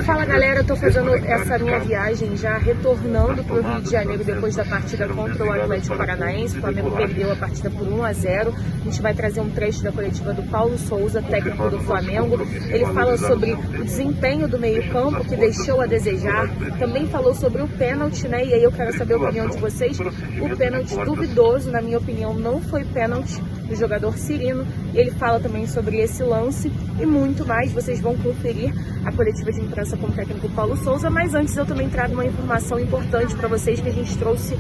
Fala galera, eu tô fazendo essa minha viagem já retornando pro Rio de Janeiro depois da partida contra o Atlético Paranaense. O Flamengo perdeu a partida por 1-0. A gente vai trazer um trecho da coletiva do Paulo Souza, técnico do Flamengo. Ele fala sobre o desempenho do meio-campo, que deixou a desejar. Também falou sobre o pênalti, né? E aí eu quero saber a opinião de vocês. O pênalti duvidoso, na minha opinião, não foi pênalti do jogador Cirino. Ele fala também sobre esse lance e muito mais. Vocês vão conferir a coletiva de imprensa com o técnico Paulo Souza, mas antes eu também trago uma informação importante para vocês que a gente trouxe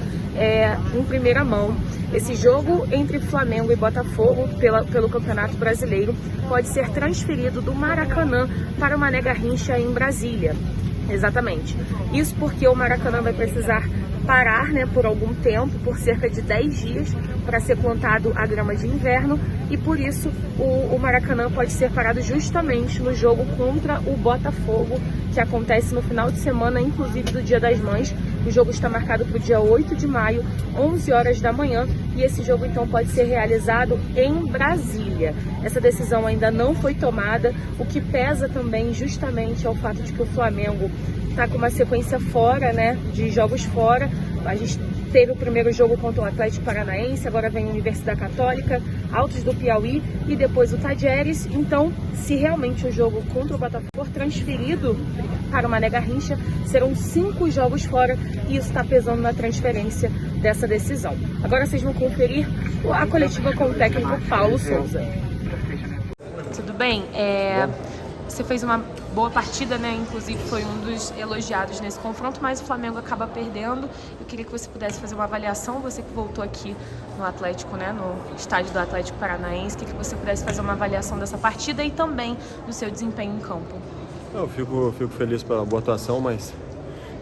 em primeira mão. Esse jogo entre Flamengo e Botafogo pelo Campeonato Brasileiro pode ser transferido do Maracanã para o Mané Garrincha em Brasília. Exatamente. Isso porque o Maracanã vai precisar parar, né, por algum tempo, por cerca de 10 dias, para ser plantado a grama de inverno, e por isso o Maracanã pode ser parado justamente no jogo contra o Botafogo, que acontece no final de semana, inclusive do Dia das Mães. O jogo está marcado para o dia 8 de maio, 11 horas da manhã, e esse jogo então pode ser realizado em Brasília. Essa decisão ainda não foi tomada, o que pesa também justamente é o fato de que o Flamengo está com uma sequência fora, né, de jogos fora. A gente teve o primeiro jogo contra o Atlético Paranaense, agora vem a Universidade Católica, Altos do Piauí e depois o Tadieres. Então, se realmente o jogo contra o Botafogo for transferido para o Mané Garrincha, serão 5 jogos fora e isso está pesando na transferência dessa decisão. Agora vocês vão conferir a coletiva com o técnico Paulo Souza. Tudo bem? Você fez uma boa partida, né? Inclusive foi um dos elogiados nesse confronto, mas o Flamengo acaba perdendo. Eu queria que você pudesse fazer uma avaliação, você que voltou aqui no Atlético, né? No estádio do Atlético Paranaense, que você pudesse fazer uma avaliação dessa partida e também do seu desempenho em campo. Eu fico feliz pela boa atuação, mas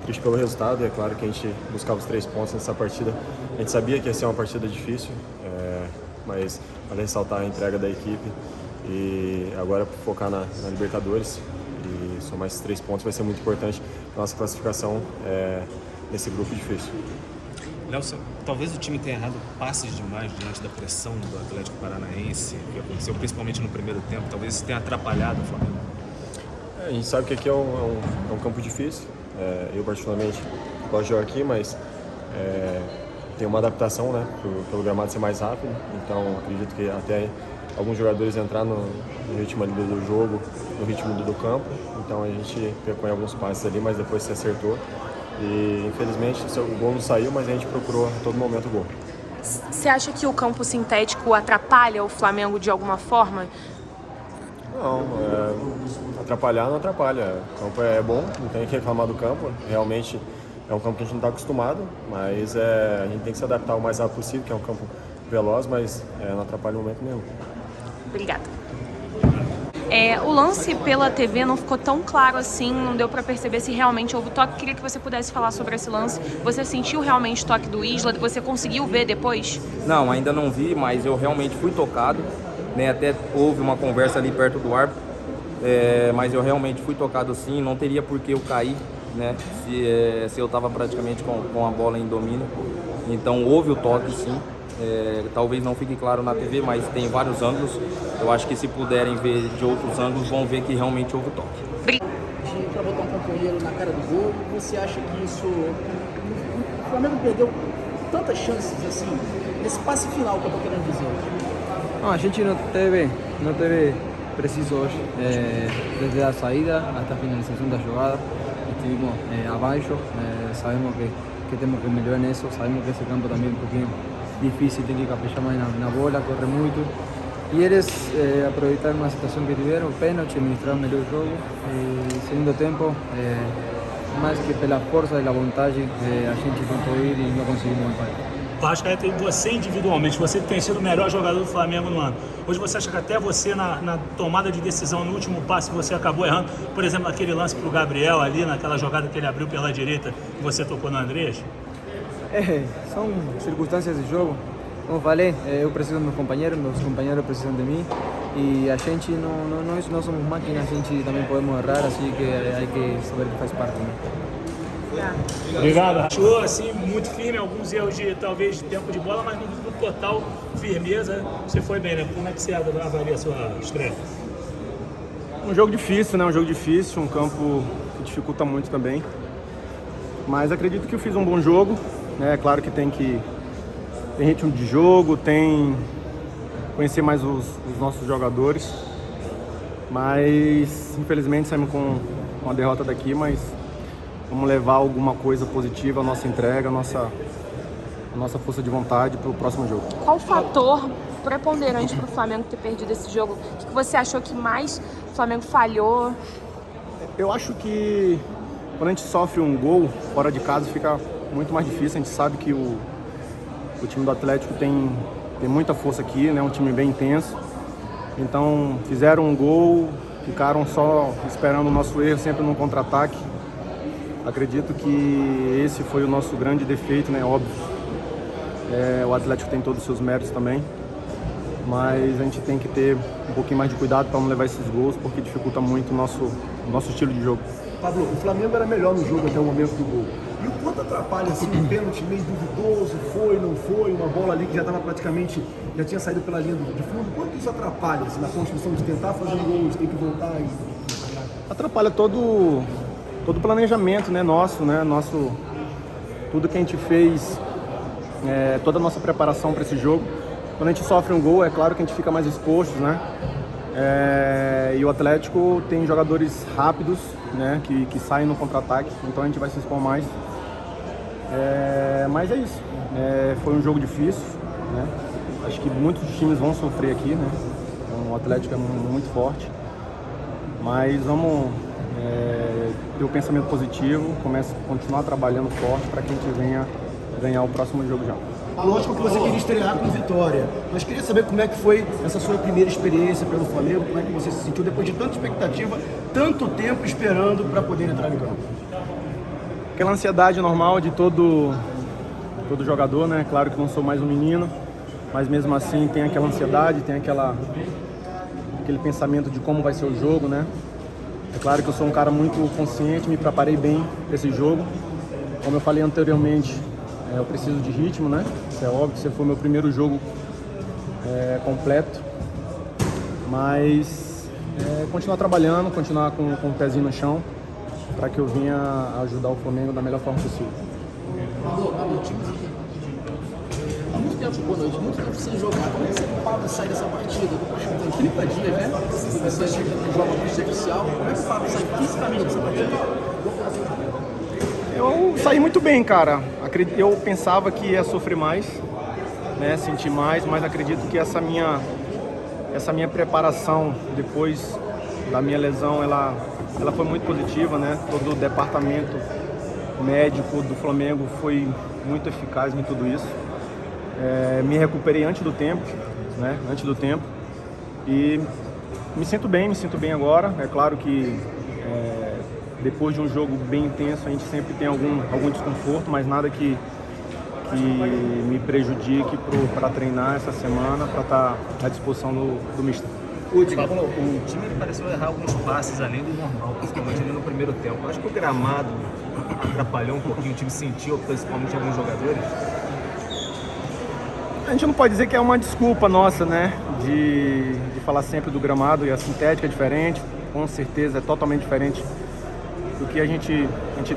triste pelo resultado. É claro que a gente buscava os 3 pontos nessa partida. A gente sabia que ia ser uma partida difícil, mas vale ressaltar a entrega da equipe. E agora focar na Libertadores e somar esses 3 pontos vai ser muito importante para nossa classificação nesse grupo difícil. Léo, talvez o time tenha errado passes demais diante da pressão do Atlético Paranaense, que aconteceu principalmente no primeiro tempo. Talvez isso tenha atrapalhado o Flamengo. A gente sabe que aqui é um campo difícil. Eu particularmente gosto de jogar aqui, mas tem uma adaptação, né, pelo gramado ser mais rápido. Então acredito que até alguns jogadores entrar no ritmo ali do jogo, no ritmo do campo. Então a gente pecou em alguns passes ali, mas depois se acertou. E infelizmente o gol não saiu, mas a gente procurou a todo momento o gol. Você acha que o campo sintético atrapalha o Flamengo de alguma forma? Não, atrapalhar não atrapalha. O campo é bom, não tem que reclamar do campo. Realmente é um campo que a gente não está acostumado, mas a gente tem que se adaptar o mais rápido possível, que é um campo veloz, mas não atrapalha no momento nenhum. Obrigada. O lance pela TV não ficou tão claro assim, não deu para perceber se realmente houve toque. Queria que você pudesse falar sobre esse lance. Você sentiu realmente o toque do Isla? Você conseguiu ver depois? Não, ainda não vi, mas eu realmente fui tocado, né? Até houve uma conversa ali perto do árbitro, mas eu realmente fui tocado sim, não teria por que eu cair, né? Se eu estava praticamente com a bola em domínio. Então houve o toque sim. Talvez não fique claro na TV, mas tem vários ângulos. Eu acho que se puderem ver de outros ângulos, vão ver que realmente houve o toque. Para botar um companheiro na cara do gol, você acha que isso... O Flamengo perdeu tantas chances assim, nesse passe final que eu estou querendo dizer? Não, a gente não teve preciso hoje. Desde a saída até a finalização da jogada, estivemos abaixo. Sabemos que temos que melhorar nisso, sabemos que esse campo também é um pouquinho difícil, tem que caprichar mais na bola, corre muito. E eles aproveitaram uma situação que tiveram, o pênalti, administraram melhor o jogo. Segundo tempo, mais que pela força e a vontade, a gente tentou ir e não conseguimos empate. Arrascaeta, você individualmente, você tem sido o melhor jogador do Flamengo no ano. Hoje você acha que até você na tomada de decisão, no último passe, você acabou errando? Por exemplo, aquele lance para o Gabriel ali, naquela jogada que ele abriu pela direita, que você tocou no Andrés? São circunstâncias de jogo. Como falei, eu preciso dos meus companheiros precisam de mim. E a gente não somos máquinas, a gente também podemos errar, assim que hay que saber que faz parte. Né? Obrigado. Achou assim muito firme, alguns erros de talvez de tempo de bola, mas no total firmeza você foi bem, né? Como é que você avalia a sua estreia? Um jogo difícil, né? Um jogo difícil, um campo que dificulta muito também. Mas acredito que eu fiz um bom jogo, né? Claro que tem ritmo de jogo, tem conhecer mais os nossos jogadores. Mas infelizmente saímos com uma derrota daqui, mas vamos levar alguma coisa positiva, a nossa entrega, a nossa força de vontade para o próximo jogo. Qual o fator preponderante para o Flamengo ter perdido esse jogo? O que você achou que mais o Flamengo falhou? Eu acho que quando a gente sofre um gol fora de casa fica muito mais difícil. A gente sabe que o time do Atlético tem muita força aqui, né? Um time bem intenso. Então fizeram um gol, ficaram só esperando o nosso erro, sempre num contra-ataque. Acredito que esse foi o nosso grande defeito, né? Óbvio. O Atlético tem todos os seus méritos também, mas a gente tem que ter um pouquinho mais de cuidado para não levar esses gols, porque dificulta muito o nosso estilo de jogo. Pablo, o Flamengo era melhor no jogo até o momento do gol. E o quanto atrapalha assim, um pênalti meio duvidoso, foi, não foi, uma bola ali que já estava praticamente, já tinha saído pela linha de fundo, quanto isso atrapalha assim, na construção de tentar fazer um gol, de ter que voltar e... Atrapalha todo o planejamento, né, nosso, tudo que a gente fez, toda a nossa preparação para esse jogo. Quando a gente sofre um gol, é claro que a gente fica mais exposto, né? E o Atlético tem jogadores rápidos, né, que saem no contra-ataque, então a gente vai se expor mais. Mas é isso. Foi um jogo difícil, né? Acho que muitos times vão sofrer aqui, né? Então, o Atlético é muito forte, mas vamos ter o pensamento positivo, continuar trabalhando forte para que a gente venha ganhar o próximo jogo já. Lógico que você queria estrear com vitória, mas queria saber como é que foi essa sua primeira experiência pelo Flamengo, como é que você se sentiu depois de tanta expectativa, tanto tempo esperando para poder entrar no campo. Aquela ansiedade normal de todo jogador, né? Claro que não sou mais um menino, mas mesmo assim tem aquela ansiedade, tem aquele pensamento de como vai ser o jogo, né? É claro que eu sou um cara muito consciente, me preparei bem para esse jogo. Como eu falei anteriormente, eu preciso de ritmo, né? Isso é óbvio, esse foi o meu primeiro jogo completo. Mas continuar trabalhando, continuar com o pezinho no chão, para que eu venha ajudar o Flamengo da melhor forma possível. Há muito tempo, boa noite, muito tempo sem jogar. Como é que você Pablo sai dessa partida? Tem 30 dias, né? Você joga com o oficial. Como é que o Pablo sai fisicamente dessa partida? Eu saí muito bem, cara. Eu pensava que ia sofrer mais, né? Sentir mais, mas acredito que essa minha preparação depois da minha lesão, ela foi muito positiva, né? Todo o departamento médico do Flamengo foi muito eficaz em tudo isso. Me recuperei antes do tempo, né? Antes do tempo. E me sinto bem agora. É claro que depois de um jogo bem intenso a gente sempre tem algum desconforto, mas nada que me prejudique para treinar essa semana, para estar à disposição do mister. O time pareceu errar alguns passes além do normal, principalmente ali no primeiro tempo. Acho que o gramado atrapalhou um pouquinho, o time sentiu, principalmente alguns jogadores. A gente não pode dizer que é uma desculpa nossa, né, de falar sempre do gramado, e a sintética é diferente, com certeza é totalmente diferente do que a gente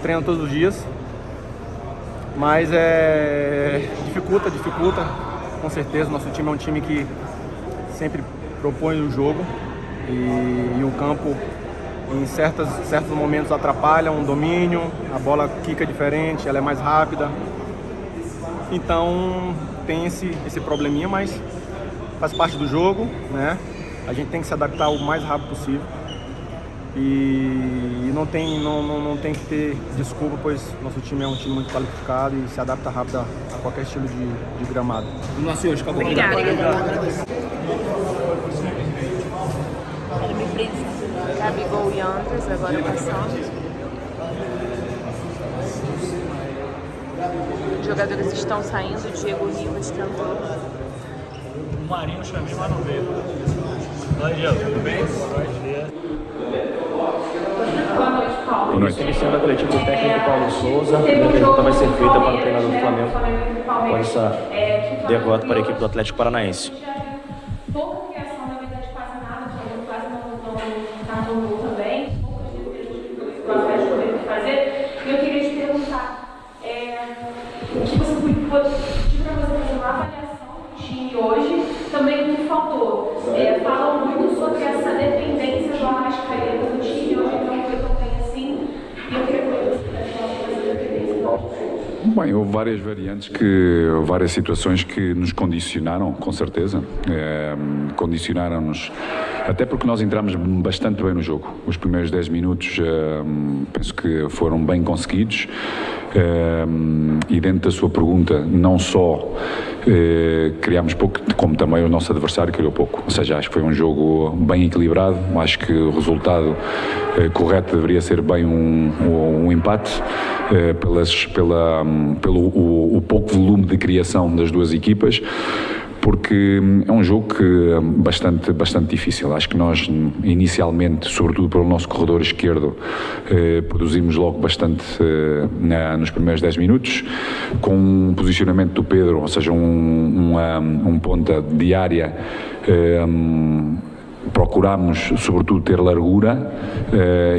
treina todos os dias, mas dificulta, com certeza. Nosso time é um time que sempre propõe o jogo e o campo em certos momentos atrapalha um domínio, a bola quica diferente, ela é mais rápida, então tem esse probleminha, mas faz parte do jogo, né? A gente tem que se adaptar o mais rápido possível e não tem que ter desculpa, pois nosso time é um time muito qualificado e se adapta rápido a qualquer estilo de gramado. Nosso hoje, acabou. Obrigada. Gabigol e Andres agora passando. Os jogadores estão saindo, o Diego Rivas tentou. O Marinho chamei, mas não veio. Oi, Diego, tudo bem? Boa noite. Iniciando a coletiva do técnico Paulo Souza, a pergunta vai ser feita para o treinador do Flamengo após essa derrota para a equipe do Atlético Paranaense. Pouca criação, na verdade, quase nada, o Flamengo quase não também. Poucas vezes o Atlético Bem, houve várias variantes, várias situações que nos condicionaram, com certeza. Condicionaram-nos, até porque nós entramos bastante bem no jogo. Os primeiros 10 minutos penso que foram bem conseguidos. E dentro da sua pergunta, não só criámos pouco, como também o nosso adversário criou pouco. Ou seja, acho que foi um jogo bem equilibrado. Acho que o resultado correto deveria ser bem um empate, pelo pouco volume de criação das duas equipas, porque é um jogo bastante difícil. Acho que nós, inicialmente, sobretudo pelo nosso corredor esquerdo, produzimos logo bastante nos primeiros 10 minutos, com um posicionamento do Pedro, ou seja, um ponta de área. Procurámos, sobretudo, ter largura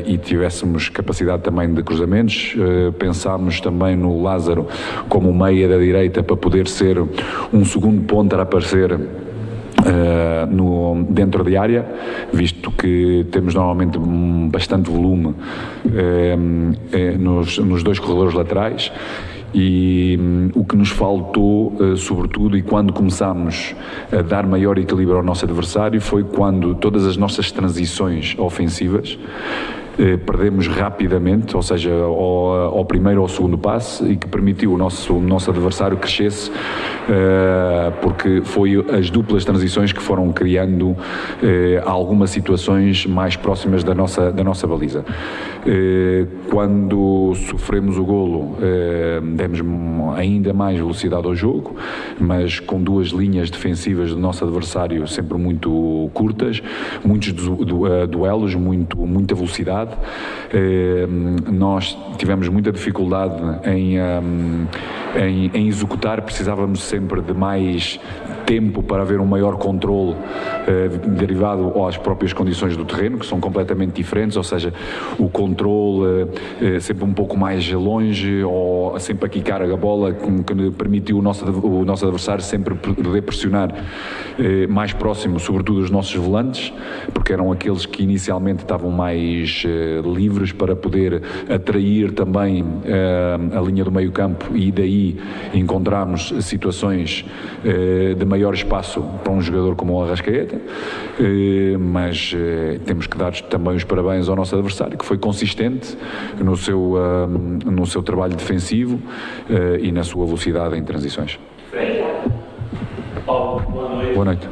e tivéssemos capacidade também de cruzamentos. Pensámos também no Lázaro como meia da direita para poder ser um segundo ponta a aparecer dentro de área, visto que temos normalmente bastante volume nos dois corredores laterais. E o que nos faltou, sobretudo, e quando começámos a dar maior equilíbrio ao nosso adversário, foi quando todas as nossas transições ofensivas perdemos rapidamente, ou seja, ao primeiro ou ao segundo passe, e que permitiu o nosso adversário crescesse, porque foi as duplas transições que foram criando algumas situações mais próximas da nossa baliza. Quando sofremos o golo, demos ainda mais velocidade ao jogo, mas com duas linhas defensivas do nosso adversário sempre muito curtas, muitos duelos, muita velocidade. Nós tivemos muita dificuldade em executar, precisávamos sempre de mais tempo para haver um maior controle derivado às próprias condições do terreno, que são completamente diferentes, ou seja, o controle sempre um pouco mais longe, ou sempre a quicar a bola, que permitiu o nosso adversário sempre poder pressionar mais próximo, sobretudo os nossos volantes, porque eram aqueles que inicialmente estavam mais livres para poder atrair também a linha do meio campo, e daí encontramos situações de maior espaço para um jogador como o Arrascaeta, mas temos que dar também os parabéns ao nosso adversário, que foi consistente no seu trabalho defensivo e na sua velocidade em transições. Boa noite.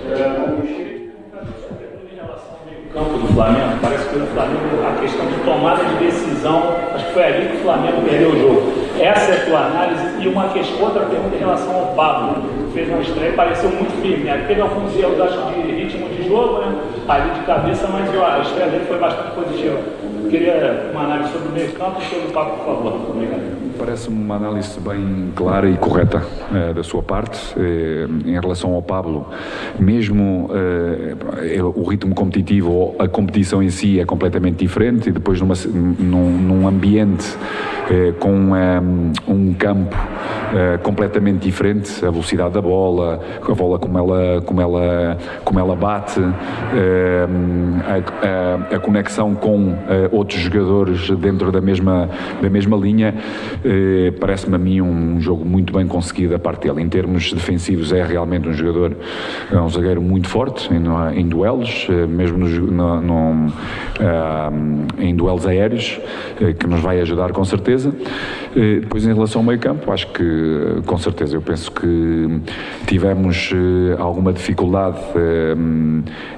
Campo do Flamengo, parece que o Flamengo, a questão de tomada de decisão, acho que foi ali que o Flamengo perdeu o jogo. Essa é a tua análise. E outra pergunta em relação ao Pablo, fez uma estreia e pareceu muito firme, né? Teve alguns erros, acho, de ritmo de jogo, né? Ali de cabeça, mas a estreia dele foi bastante positiva. Eu queria uma análise sobre o meio campo e sobre o Pablo, por favor. Obrigado. Parece-me uma análise bem clara e correta da sua parte. Em relação ao Pablo, mesmo o ritmo competitivo ou a competição em si é completamente diferente, e depois num ambiente com um campo completamente diferente, a velocidade da bola, a bola como ela bate, a conexão com outros jogadores dentro da mesma linha, parece-me a mim um jogo muito bem conseguido da parte dele. Em termos defensivos, é realmente um zagueiro muito forte em duelos, mesmo em duelos aéreos, que nos vai ajudar com certeza. Depois, em relação ao meio campo, acho que com certeza, eu penso que tivemos alguma dificuldade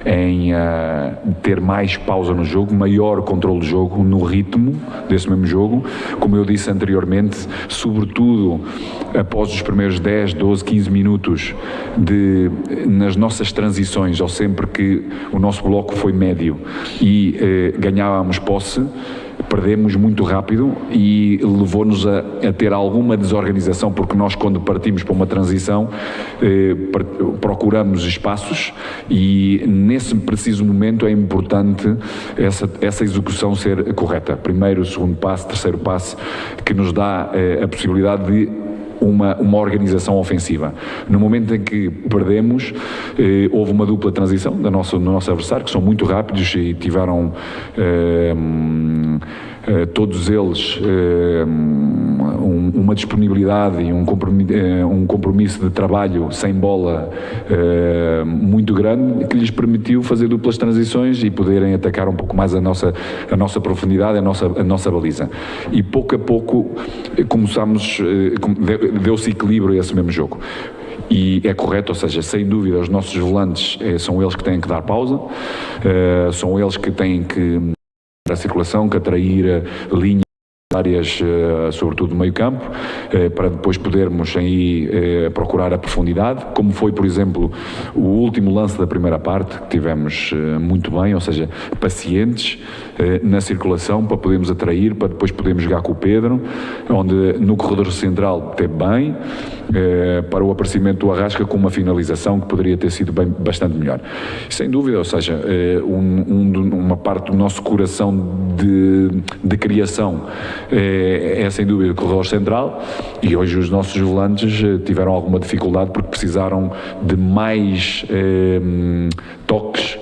em ter mais pausa no jogo, maior controle do jogo, no ritmo desse mesmo jogo, como eu disse anteriormente, sobretudo após os primeiros 10, 12, 15 minutos nas nossas transições, ou sempre que o nosso bloco foi médio e ganhávamos posse, perdemos muito rápido e levou-nos a ter alguma desorganização, porque nós, quando partimos para uma transição, procuramos espaços, e nesse preciso momento é importante essa execução ser correta. Primeiro, segundo passe, terceiro passe, que nos dá a possibilidade de uma organização ofensiva. No momento em que perdemos, houve uma dupla transição no nosso adversário, que são muito rápidos e tiveram todos eles uma disponibilidade e um compromisso de trabalho sem bola muito grande, que lhes permitiu fazer duplas transições e poderem atacar um pouco mais a nossa profundidade, a nossa baliza. E pouco a pouco começámos, deu-se equilíbrio a esse mesmo jogo. E é correto, ou seja, sem dúvida os nossos volantes são eles que têm que dar pausa, são eles que têm que a circulação, que atrair linhas áreas, sobretudo no meio campo, para depois podermos aí procurar a profundidade, como foi, por exemplo, o último lance da primeira parte, que tivemos muito bem, ou seja, pacientes na circulação, para podermos atrair, para depois podermos jogar com o Pedro, onde no corredor central teve bem, para o aparecimento do Arrasca com uma finalização que poderia ter sido bastante melhor. Sem dúvida, ou seja, uma parte do nosso coração de criação é sem dúvida o corredor central, e hoje os nossos volantes tiveram alguma dificuldade porque precisaram de mais toques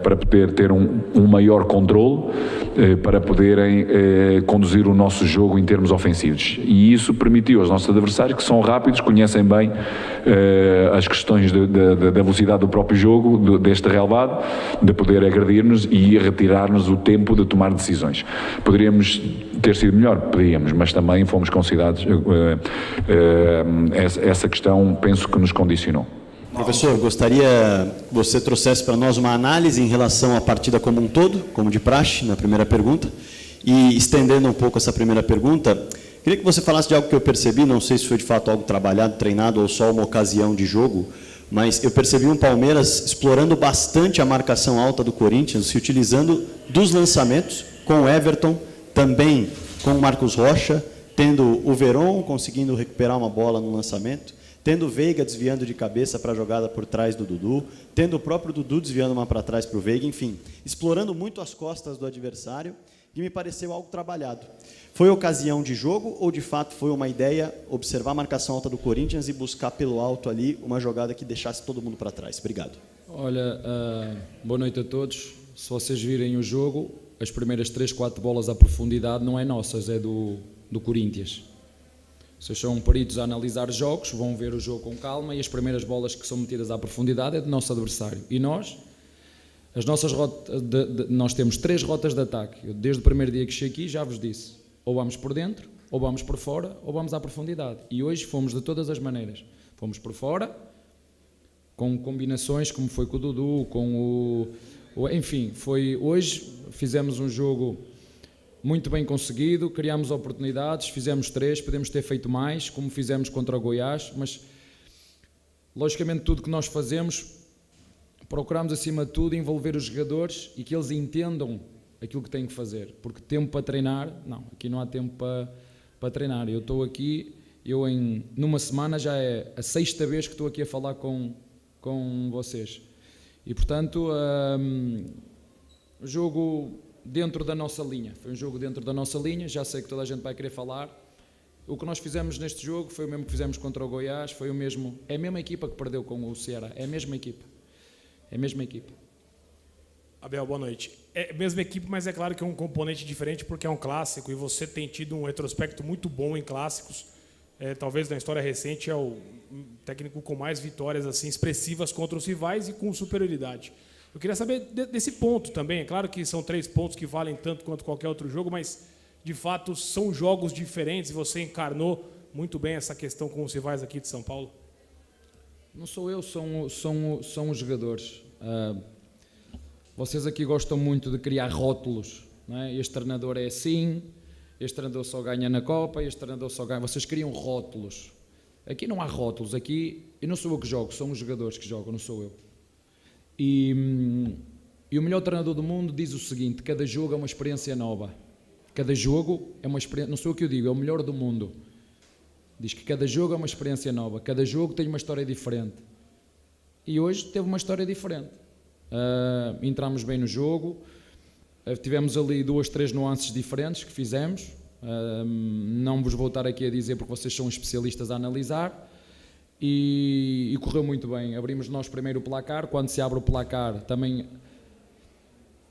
para poder ter um maior controle, para poderem conduzir o nosso jogo em termos ofensivos. E isso permitiu aos nossos adversários, que são rápidos, conhecem bem as questões da velocidade do próprio jogo, deste relevado, de poder agredir-nos e retirar-nos o tempo de tomar decisões. Poderíamos ter sido melhor? Podíamos, mas também fomos considerados, essa questão penso que nos condicionou. Professor, gostaria que você trouxesse para nós uma análise em relação à partida como um todo, como de praxe, na primeira pergunta. E estendendo um pouco essa primeira pergunta, queria que você falasse de algo que eu percebi, não sei se foi de fato algo trabalhado, treinado ou só uma ocasião de jogo, mas eu percebi um Palmeiras explorando bastante a marcação alta do Corinthians, se utilizando dos lançamentos, com o Everton, também com o Marcos Rocha, tendo o Veron conseguindo recuperar uma bola no lançamento, tendo o Veiga desviando de cabeça para a jogada por trás do Dudu, tendo o próprio Dudu desviando uma para trás para o Veiga, enfim, explorando muito as costas do adversário, e me pareceu algo trabalhado. Foi ocasião de jogo ou, de fato, foi uma ideia observar a marcação alta do Corinthians e buscar pelo alto ali uma jogada que deixasse todo mundo para trás? Obrigado. Olha, boa noite a todos. Se vocês virem o jogo, as primeiras 3, 4 bolas à profundidade não é nossas, é do Corinthians. Vocês são peritos a analisar jogos, vão ver o jogo com calma, e as primeiras bolas que são metidas à profundidade é do nosso adversário. E nós, as nossas rotas, nós temos 3 rotas de ataque. Eu, desde o primeiro dia que cheguei aqui, já vos disse, ou vamos por dentro, ou vamos por fora, ou vamos à profundidade. E hoje fomos de todas as maneiras. Fomos por fora, com combinações como foi com o Dudu, com enfim, hoje fizemos um jogo muito bem conseguido, criámos oportunidades, fizemos 3, podemos ter feito mais, como fizemos contra o Goiás, mas logicamente tudo que nós fazemos, procuramos acima de tudo envolver os jogadores e que eles entendam aquilo que têm que fazer, porque tempo para treinar, não, aqui não há tempo para treinar. Eu estou aqui, numa semana já é a 6ª vez que estou aqui a falar com vocês, e portanto o jogo dentro da nossa linha, foi um jogo dentro da nossa linha, já sei que toda a gente vai querer falar. O que nós fizemos neste jogo foi o mesmo que fizemos contra o Goiás, foi o mesmo, é a mesma equipa que perdeu com o Ceará, é a mesma equipa, Abel, boa noite. É a mesma equipe, mas é claro que é um componente diferente porque é um clássico e você tem tido um retrospecto muito bom em clássicos, talvez na história recente é o técnico com mais vitórias assim expressivas contra os rivais e com superioridade. Eu queria saber desse ponto também. É claro que são 3 pontos que valem tanto quanto qualquer outro jogo, mas, de fato, são jogos diferentes e você encarnou muito bem essa questão com os rivais aqui de São Paulo. Não sou eu, são os jogadores. Vocês aqui gostam muito de criar rótulos, não é? Este treinador é assim, este treinador só ganha na Copa, este treinador só ganha... Vocês criam rótulos. Aqui não há rótulos. Aqui, e não sou eu que jogo, são os jogadores que jogam, não sou eu. E o melhor treinador do mundo diz o seguinte: cada jogo é uma experiência nova. Cada jogo é uma experiência, não sou eu que eu digo, é o melhor do mundo. Diz que cada jogo é uma experiência nova, cada jogo tem uma história diferente. E hoje teve uma história diferente. Entramos bem no jogo, tivemos ali 2, 3 nuances diferentes que fizemos. Não vos vou estar aqui a dizer porque vocês são especialistas a analisar. E correu muito bem. Abrimos nós primeiro o placar. Quando se abre o placar, também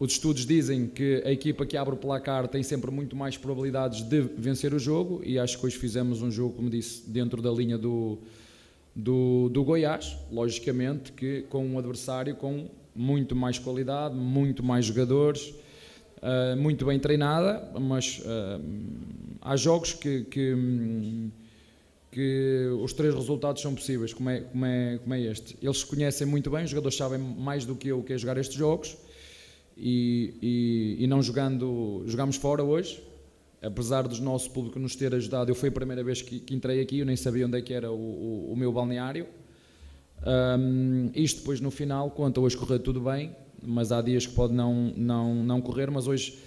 os estudos dizem que a equipa que abre o placar tem sempre muito mais probabilidades de vencer o jogo, e acho que hoje fizemos um jogo, como disse, dentro da linha do Goiás, logicamente que com um adversário com muito mais qualidade, muito mais jogadores, muito bem treinada, mas há jogos que os 3 resultados são possíveis, como é este. Eles se conhecem muito bem, os jogadores sabem mais do que eu o que é jogar estes jogos, e não jogámos fora hoje, apesar do nosso público nos ter ajudado. Eu foi a primeira vez que entrei aqui, eu nem sabia onde é que era o meu balneário. Isto depois no final conta, hoje correu tudo bem, mas há dias que pode não correr, mas hoje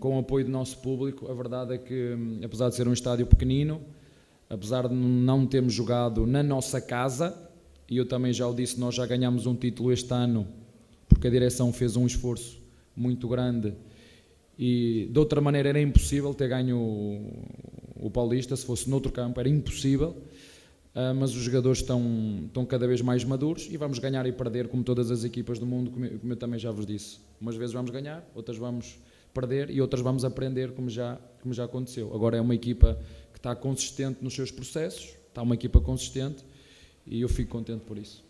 com o apoio do nosso público, a verdade é que, apesar de ser um estádio pequenino, apesar de não termos jogado na nossa casa, e eu também já o disse, nós já ganhámos um título este ano, porque a direção fez um esforço muito grande, e de outra maneira era impossível ter ganho o Paulista, se fosse noutro campo era impossível, mas os jogadores estão cada vez mais maduros, e vamos ganhar e perder como todas as equipas do mundo, como eu também já vos disse. Umas vezes vamos ganhar, outras vamos perder e outras vamos aprender, como já aconteceu. Agora é uma equipa que está consistente nos seus processos, está uma equipa consistente, e eu fico contente por isso.